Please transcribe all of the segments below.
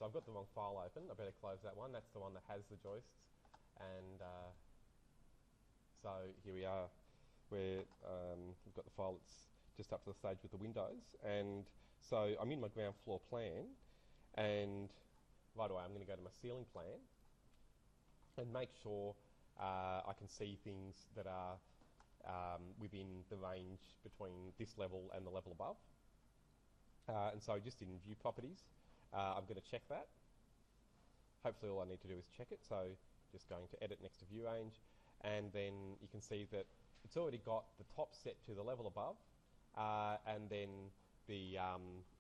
so I've got the wrong file open. I better close that one. That's the one that has the joists. And so here we are, where we've got the file that's just up to the stage with the windows. And so I'm in my ground floor plan, and right away I'm going to go to my ceiling plan and make sure I can see things that are within the range between this level and the level above. And so just in view properties, I'm going to check that. Hopefully all I need to do is check it. So just going to edit next to view range, and then you can see that it's already got the top set to the level above, and then the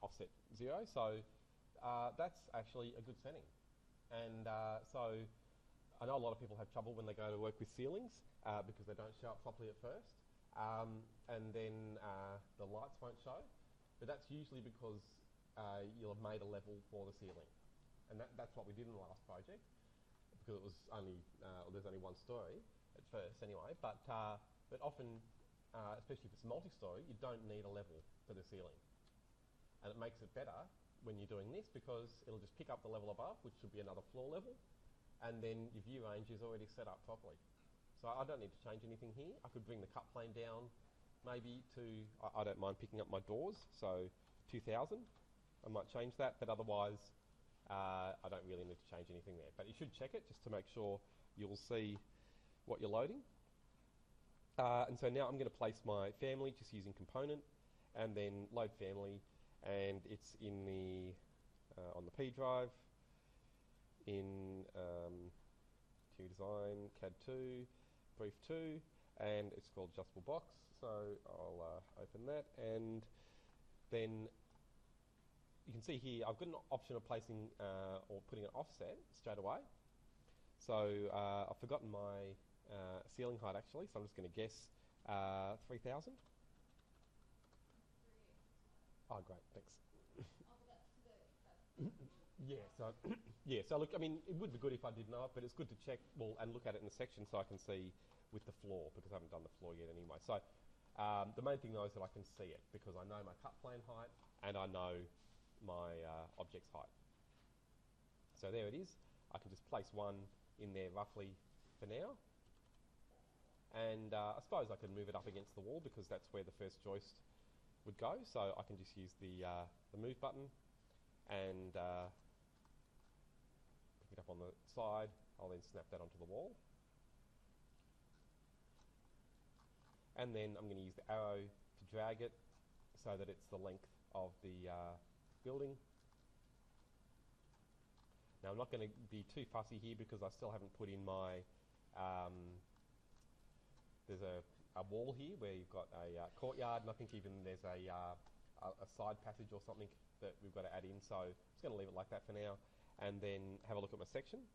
offset 0. So that's actually a good setting. And so I know a lot of people have trouble when they go to work with ceilings because they don't show up properly at first, and then the lights won't show. But that's usually because you'll have made a level for the ceiling. And that's what we did in the last project, because it was only, there's only one story at first anyway, but often, especially if it's multi-story, you don't need a level for the ceiling. And it makes it better when you're doing this, because it'll just pick up the level above, which should be another floor level, and then your view range is already set up properly. So I don't need to change anything here. I could bring the cut plane down maybe to, I don't mind picking up my doors, so 2000. I might change that, but otherwise I don't really need to change anything there. But you should check it just to make sure you'll see what you're loading. And so now I'm going to place my family just using component, and then load family, and it's in the on the P drive in Interior Design, CAD 2, Brief 2, and it's called Adjustable Box. So I'll open that, and then you can see here I've got an option of placing or putting an offset straight away. So I've forgotten my ceiling height actually, so I'm just going to guess 3000. Oh, great, thanks. Yeah, so yeah, so look, I mean, it would be good if I did know it, but it's good to check and look at it in the section so I can see with the floor, because I haven't done the floor yet anyway. So the main thing though is that I can see it, because I know my cut plane height and I know my object's height. So there it is. I can just place one in there roughly for now, and I suppose I can move it up against the wall because that's where the first joist would go. So I can just use the move button and pick it up on the side. I'll then snap that onto the wall, and then I'm going to use the arrow to drag it so that it's the length of the building. Now I'm not going to be too fussy here because I still haven't put in my there's a wall here where you've got a courtyard, and I think even there's a side passage or something that we've got to add in, so I'm just going to leave it like that for now, and then have a look at my section.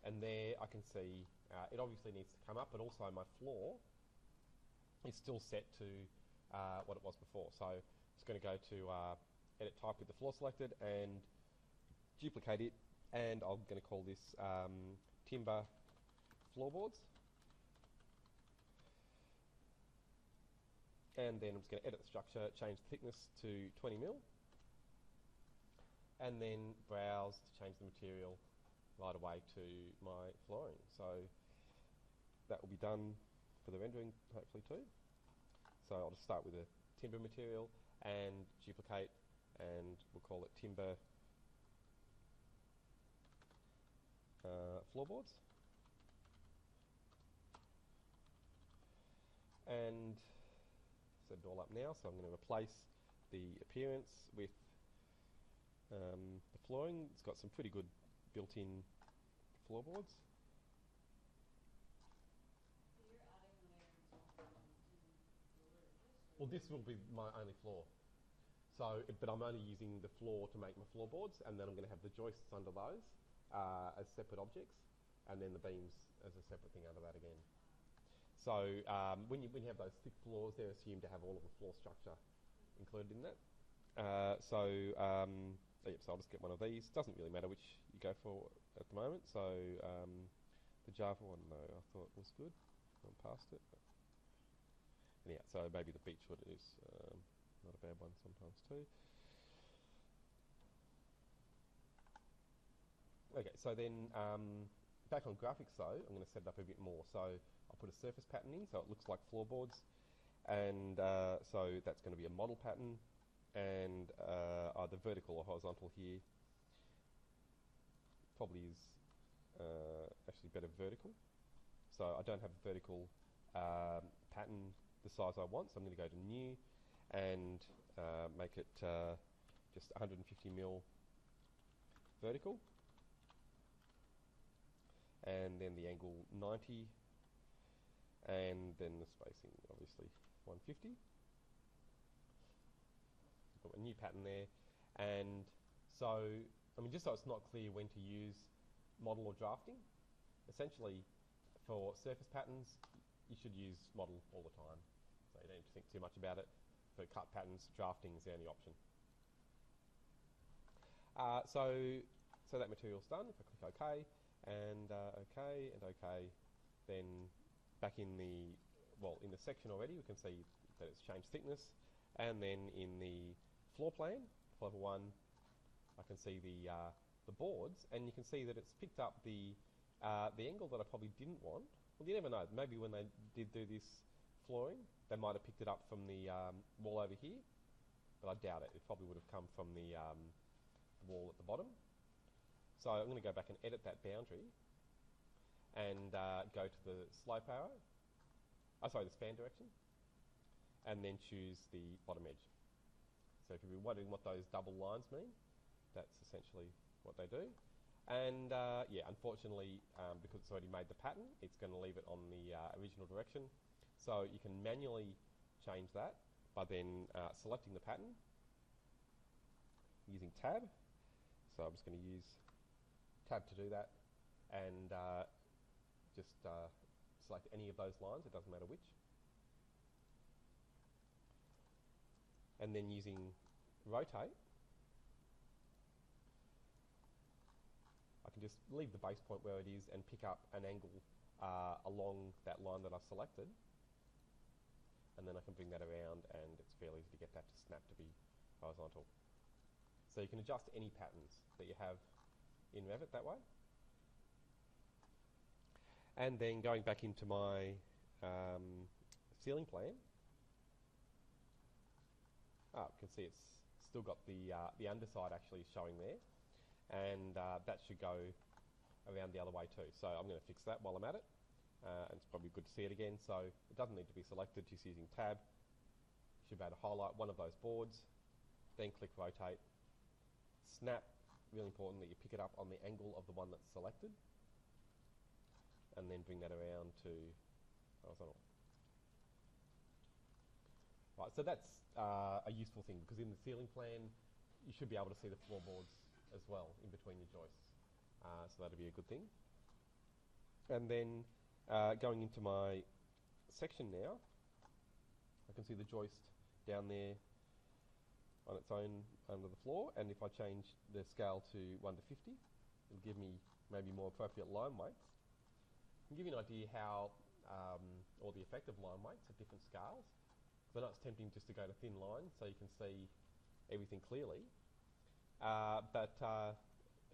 And there I can see it obviously needs to come up, but also my floor is still set to what it was before. So I'm just going to go to edit type with the floor selected and duplicate it, and I'm going to call this timber floorboards. And then I'm just going to edit the structure, change the thickness to 20 mil, and then browse to change the material right away to my flooring. So that will be done for the rendering hopefully too. So I'll just start with a timber material and duplicate, and we'll call it timber floorboards. And set it all up now, so I'm going to replace the appearance with the flooring. It's got some pretty good built-in floorboards. So you're adding layers to Well, this will be my only floor. So, but I'm only using the floor to make my floorboards, and then I'm going to have the joists under those as separate objects, and then the beams as a separate thing under that again. So when you have those thick floors, they're assumed to have all of the floor structure included in that. So I'll just get one of these. Doesn't really matter which you go for at the moment. So the Java one, though, I thought was good. Went past it. But yeah, so maybe the Beechwood is not a bad one sometimes too. Okay, so then back on graphics though, I'm going to set it up a bit more. So I'll put a surface pattern in so it looks like floorboards, and so that's going to be a model pattern, and either vertical or horizontal here. Probably is actually better vertical. So I don't have a vertical pattern the size I want, so I'm going to go to new and make it just 150mm vertical, and then the angle 90, and then the spacing obviously 150. Got a new pattern there, and so I mean, just so it's not clear when to use model or drafting, essentially for surface patterns you should use model all the time, so you don't need to think too much about it. For cut patterns, drafting is the only option. So that material's done. If I click OK, and OK, and OK, then back in the section already we can see that it's changed thickness, and then in the floor plan, level 1, I can see the boards, and you can see that it's picked up the angle that I probably didn't want. Well, you never know. Maybe when they did do this flooring, they might have picked it up from the wall over here, but I doubt it. It probably would have come from the wall at the bottom. So I'm going to go back and edit that boundary, and go to the slope arrow. The span direction, and then choose the bottom edge. So if you've been wondering what those double lines mean, that's essentially what they do. And yeah, unfortunately, because it's already made the pattern, it's going to leave it on the original direction. So you can manually change that by then selecting the pattern using tab. So I'm just going to use tab to do that, and just select any of those lines, it doesn't matter which. And then using rotate, I can just leave the base point where it is and pick up an angle along that line that I've selected, and then I can bring that around, and it's fairly easy to get that to snap to be horizontal. So you can adjust any patterns that you have in Revit that way. And then going back into my ceiling plan, you can see it's still got the underside actually showing there, and that should go around the other way too. So I'm going to fix that while I'm at it, and it's probably good to see it again. So it doesn't need to be selected, just using tab. You should be able to highlight one of those boards, then click rotate, snap, really important that you pick it up on the angle of the one that's selected, and then bring that around to horizontal. Right, so that's a useful thing, because in the ceiling plan you should be able to see the floorboards as well in between your joists. So that'll be a good thing. And then going into my section now, I can see the joist down there on its own under the floor, and if I change the scale to 1 to 50, it'll give me maybe more appropriate line weights. I'll give you an idea how, or the effect of line weights at different scales. So I know it's tempting just to go to thin lines so you can see everything clearly, but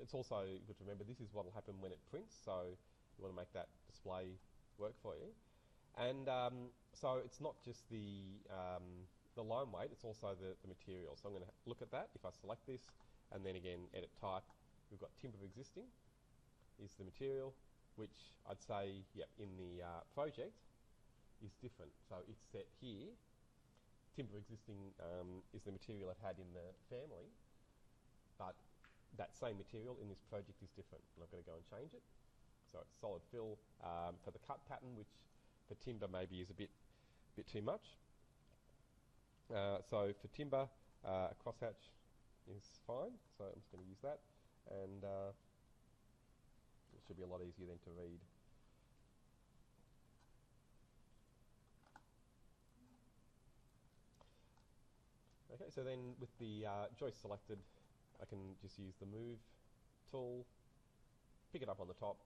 it's also good to remember this is what will happen when it prints, so you want to make that display work for you. And so it's not just the line weight, it's also the material. So I'm going to look at that. If I select this and then again edit type, we've got timber existing is the material, which I'd say, yep, in the project is different. So it's set here. Timber existing is the material it had in the family, but that same material in this project is different, and I've got to go and change it. So it's solid fill for the cut pattern, which for timber maybe is a bit too much. So for timber, a crosshatch is fine, so I'm just going to use that, and it should be a lot easier then to read. Okay, so then with the joist selected, I can just use the move tool, pick it up on the top,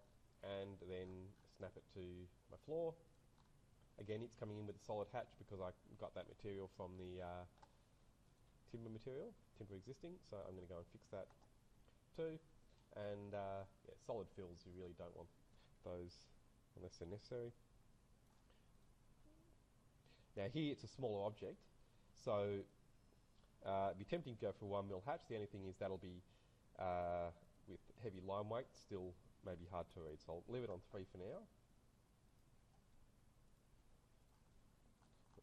and then snap it to my floor. Again, it's coming in with a solid hatch because I got that material from the timber existing, so I'm going to go and fix that too. And yeah, solid fills, you really don't want those unless they're necessary. Now here it's a smaller object, so it'd be tempting to go for a 1mm hatch. The only thing is that'll be with heavy line weight, still maybe hard to read. So I'll leave it on 3 for now.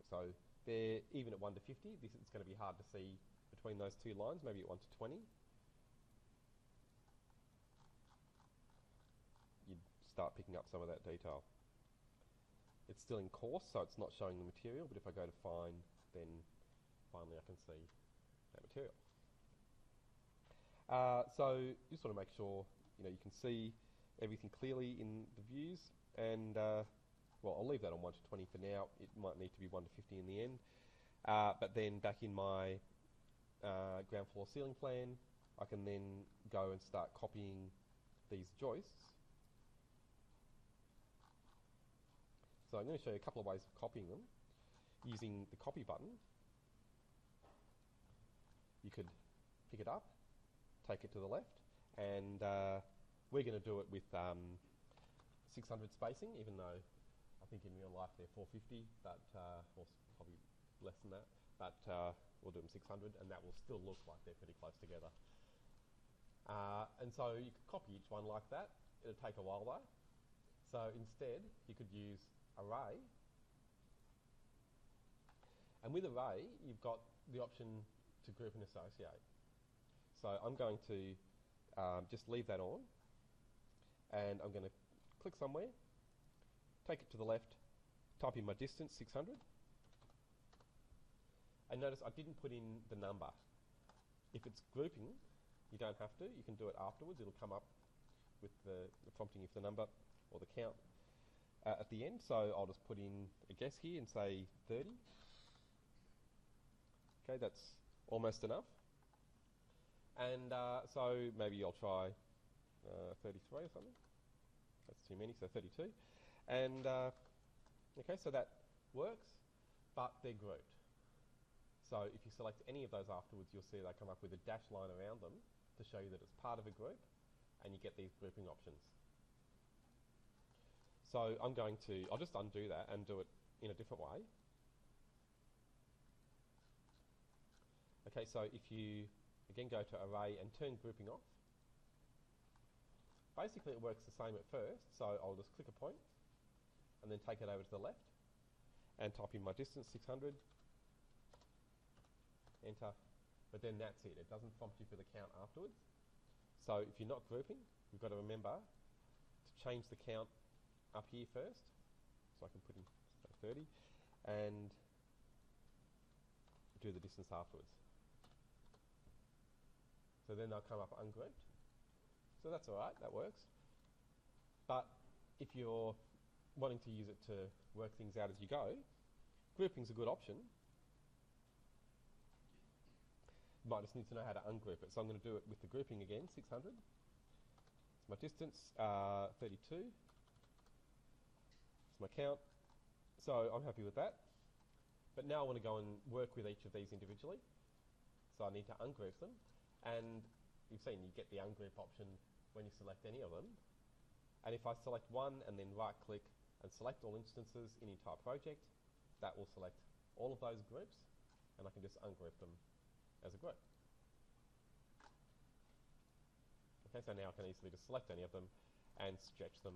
So there, even at 1 to 50, this is going to be hard to see between those two lines, maybe at 1 to 20. You'd start picking up some of that detail. It's still in coarse, so it's not showing the material, but if I go to fine, then finally I can see that material. So just want to make sure you can see everything clearly in the views, and well, I'll leave that on 1 to 20 for now. It might need to be 1 to 50 in the end. But then back in my ground floor ceiling plan, I can then go and start copying these joists. So I'm going to show you a couple of ways of copying them. Using the copy button, you could pick it up, take it to the left, and we're going to do it with 600 spacing, even though I think in real life they're 450, but or probably less than that. But we'll do them 600, and that will still look like they're pretty close together. And so you could copy each one like that. It'll take a while though. So instead, you could use array. And with array, you've got the option to group and associate. So I'm going to just leave that on, and I'm going to click somewhere, take it to the left, type in my distance, 600. And notice I didn't put in the number. If it's grouping, you don't have to. You can do it afterwards. It'll come up with the prompting of the number or the count at the end. So I'll just put in a guess here and say 30. Okay, that's almost enough. And so maybe I'll try 33 or something. That's too many, so 32. And okay, so that works, but they're grouped. So if you select any of those afterwards, you'll see they come up with a dash line around them to show you that it's part of a group, and you get these grouping options. So I'll just undo that and do it in a different way. Okay, so if you again go to array and turn grouping off, basically it works the same at first. So I'll just click a point and then take it over to the left and type in my distance, 600, enter, but then that's it. It doesn't prompt you for the count afterwards. So if you're not grouping, you've got to remember to change the count up here first. So I can put in 30 and do the distance afterwards. So then they'll come up ungrouped. So that's alright, that works. But if you're wanting to use it to work things out as you go, grouping's a good option. You might just need to know how to ungroup it. So I'm going to do it with the grouping again, 600. It's my distance, 32. It's my count. So I'm happy with that. But now I want to go and work with each of these individually. So I need to ungroup them. And you've seen you get the ungroup option when you select any of them. And if I select one and then right click and select all instances in the entire project, that will select all of those groups, and I can just ungroup them as a group. Okay, so now I can easily just select any of them and stretch them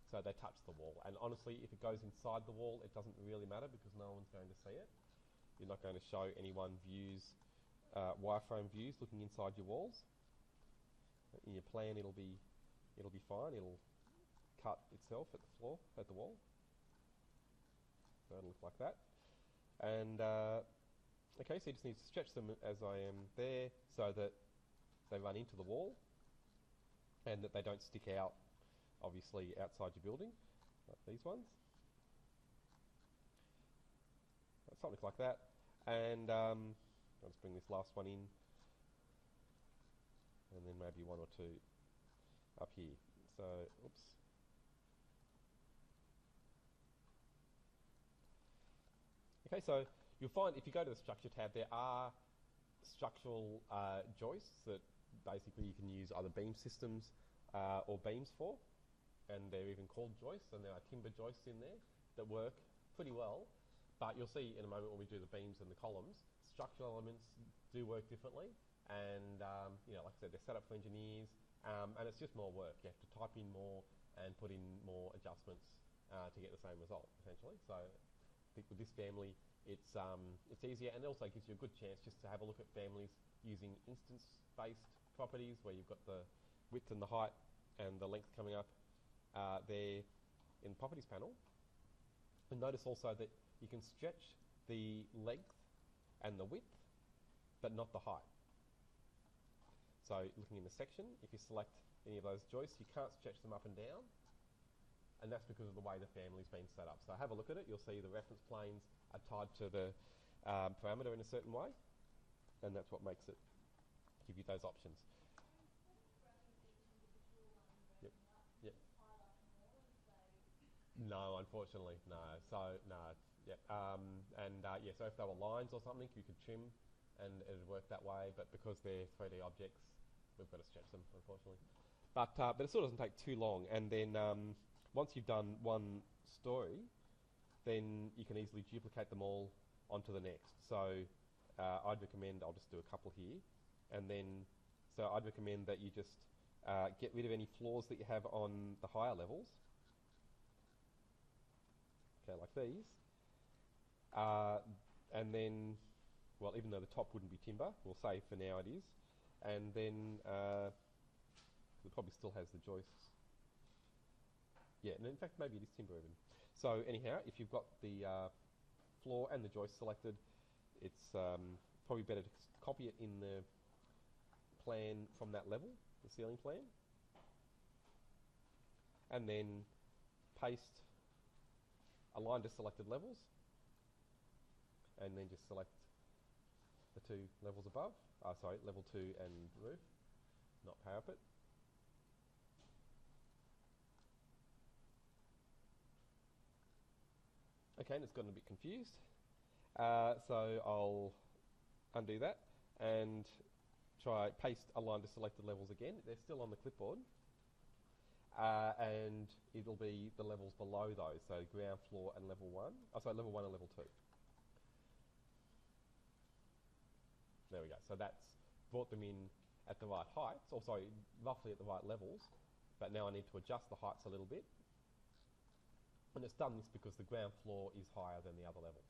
so they touch the wall. And honestly, if it goes inside the wall, it doesn't really matter because no one's going to see it. You're not going to show anyone views, wireframe views looking inside your walls. In your plan, it'll be fine. It'll cut itself at the floor, at the wall. So it'll look like that. And okay, so you just need to stretch them as I am there so that they run into the wall and that they don't stick out, obviously, outside your building, like these ones. Something like that. And I'll just bring this last one in, and then maybe one or two up here. So, oops. Okay, so you'll find if you go to the Structure tab, there are structural joists that basically you can use either beam systems or beams for, and they're even called joists, and there are timber joists in there that work pretty well. But you'll see in a moment when we do the beams and the columns, structural elements do work differently, and like I said, they're set up for engineers, and it's just more work. You have to type in more and put in more adjustments to get the same result, essentially. So I think with this family, it's easier, and it also gives you a good chance just to have a look at families using instance-based properties where you've got the width and the height and the length coming up there in the properties panel. And notice also that you can stretch the length and the width, but not the height. So looking in the section, if you select any of those joists, you can't stretch them up and down, and that's because of the way the family's been set up. So have a look at it. You'll see the reference planes are tied to the parameter in a certain way, and that's what makes it give you those options. Yep. Yep. No, unfortunately, no. So no, yeah, so if they were lines or something, you could trim, and it'd work that way. But because they're 3D objects, we've got to stretch them, unfortunately. But it still doesn't take too long, and then once you've done one story, then you can easily duplicate them all onto the next. So I'd recommend, I'll just do a couple here, and then, so I'd recommend that you just get rid of any floors that you have on the higher levels, okay, like these, and then, well, even though the top wouldn't be timber, we'll say for now it is, and then it probably still has the joists. Yeah, and in fact, maybe it is timber even. So anyhow, if you've got the floor and the joist selected, it's probably better to copy it in the plan from that level, the ceiling plan, and then paste, align to selected levels, and then just select the two levels above. Sorry, level 2 and roof, not parapet. Okay, and it's gotten a bit confused. So I'll undo that and try paste align to selected levels again. They're still on the clipboard. And it'll be the levels below those, so ground floor and level 1. Sorry, level 1 and level 2. There we go. So that's brought them in at the right heights, or sorry, roughly at the right levels. But now I need to adjust the heights a little bit. And it's done this because the ground floor is higher than the other levels.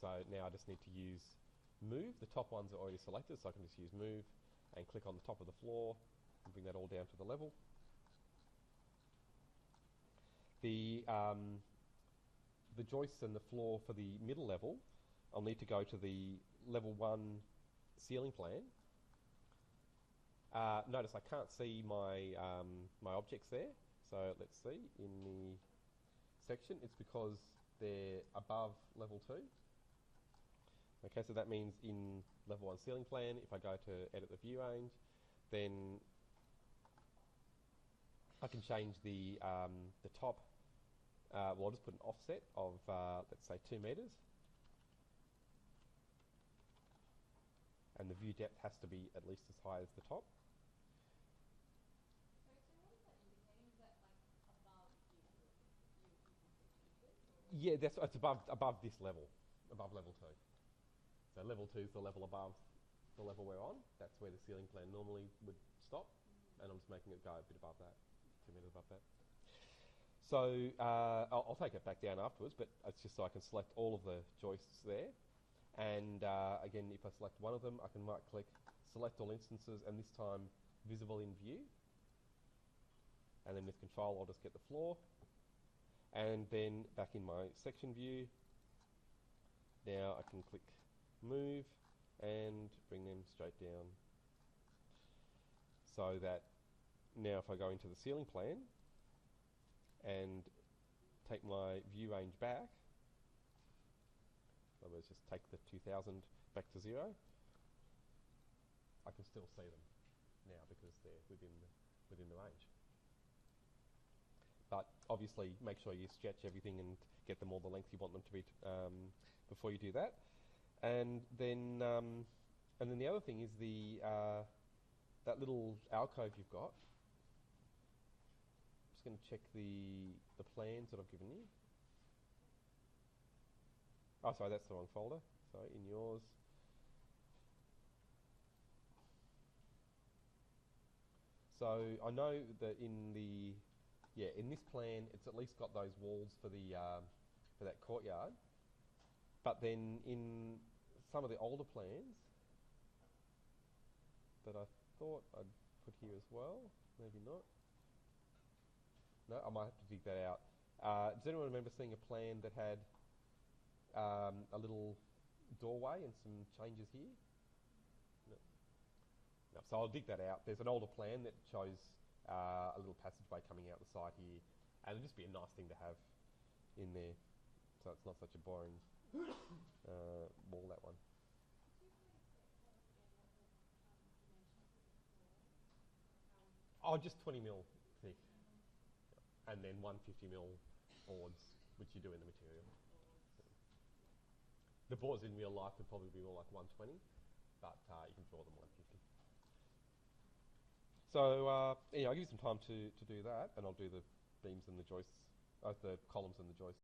So now I just need to use move. The top ones are already selected, so I can just use move and click on the top of the floor and bring that all down to the level. The joists and the floor for the middle level, I'll need to go to the level 1 ceiling plan. Notice I can't see my my objects there. So let's see, in the section, it's because they're above level 2. Okay, so that means in level 1 ceiling plan, if I go to edit the view range, then I can change the top. Well, I'll just put an offset of, let's say, 2 meters. And the view depth has to be at least as high as the top. Yeah, it's above this level, above level 2. So level 2 is the level above the level we're on. That's where the ceiling plan normally would stop, and I'm just making it go a bit above that, 2 meters above that. So I'll take it back down afterwards, but it's just so I can select all of the joists there. And again, if I select one of them, I can right-click, select all instances, and this time visible in view. And then with Control, I'll just get the floor. And then back in my section view, now I can click move and bring them straight down. So that now if I go into the ceiling plan and take my view range back, in other words, just take the 2000 back to 0, I can still see them now because they're within the range. But obviously, make sure you stretch everything and get them all the length you want them to be before you do that. And then And then the other thing is that little alcove you've got. Just going to check the plans that I've given you. Oh, sorry, that's the wrong folder. Sorry, in yours. So I know that in this plan, it's at least got those walls for that courtyard. But then in some of the older plans that I thought I'd put here as well, maybe not. No, I might have to dig that out. Does anyone remember seeing a plan that had a little doorway and some changes here? No. No, so I'll dig that out. There's an older plan that shows a little passageway coming out the side here, and it'll just be a nice thing to have in there, so it's not such a boring wall, that one. Oh, just 20 mil thick, and then 150 mil boards, which you do in the material. The boards in real life would probably be more like 120, but you can draw them 150. So I'll give you some time to do that, and I'll do the beams and the joists, the columns and the joists.